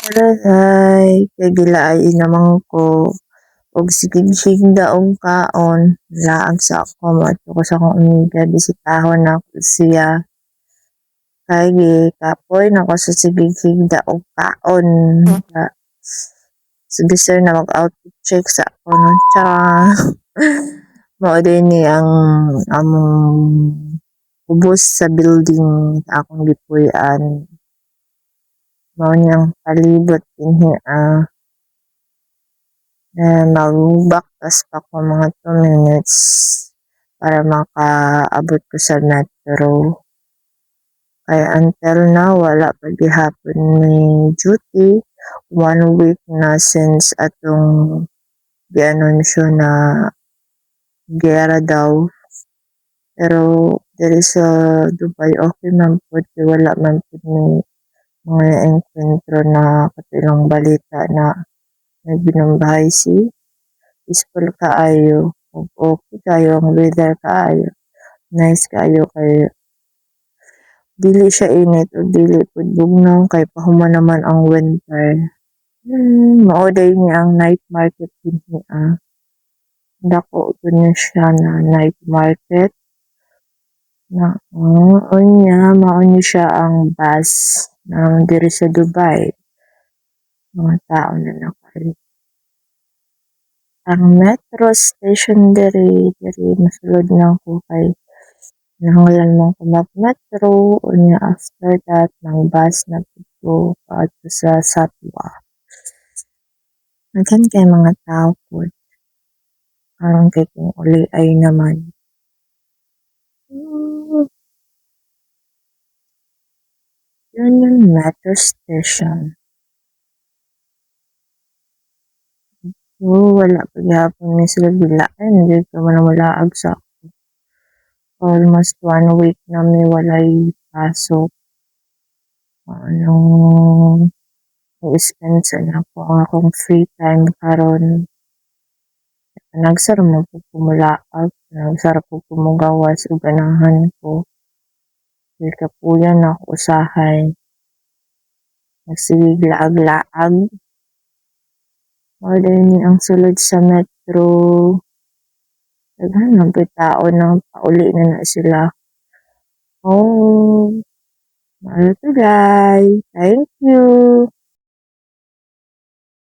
Aray, kay gilaay namang ko og sigig daong kaon laag sa ako madto ko sa akong amiga bisitahon ako siya kay gikapoy na ko sa sigig daong kaon nga sige sir na mag-outfit check sa ako no charot. Mao din ni ang among ubos sa building sa akong gipuy-an mao niyang palibot dinhi mag-backtas pa ko mga 2 minutes para makaabot ko sa metro. Kaya until now, wala pa gihapon may duty. 1 week na since atong gi-anunsyo na giyera daw. Pero diri sa Dubai, okay man pud kay wala man pud may mga enkwentro na katilang balita na may binumbahay si peaceful kaayo ug okay kaayo ang weather kaayo nice kaayo kay dili siya init ug dili pud bugnaw kay pahuman naman ang winter. Mao day ni ang night market dinhi dako gud na siya na night market na unya mao ni siya ang bus ng diri sa Dubai mga tao na nakalit. Ang metro station diri mosulod lang ko kay nahanglan man ko mag-metro unya after that nang bus na pud ko paadto sa Satwa. Daghan kay mga tao pud aron kay kung uli ay naman. Yun yung metro station. Wala pa gyapon mi sila bilaan di ka man malaag sa almost 1 week na mi walay pasok. Anong i-spend sa nako ang akong free time karon. Nagsara man pud ko molaag, nagsara pud ko mogawas og ganahan ko. Kay kapuyan na ako usahay. Nagsige laag-laag. Mao ni ang sulod sa metro. Daghan man pud tao nang pauli na sila. Oh, maayo to guys. Thank you.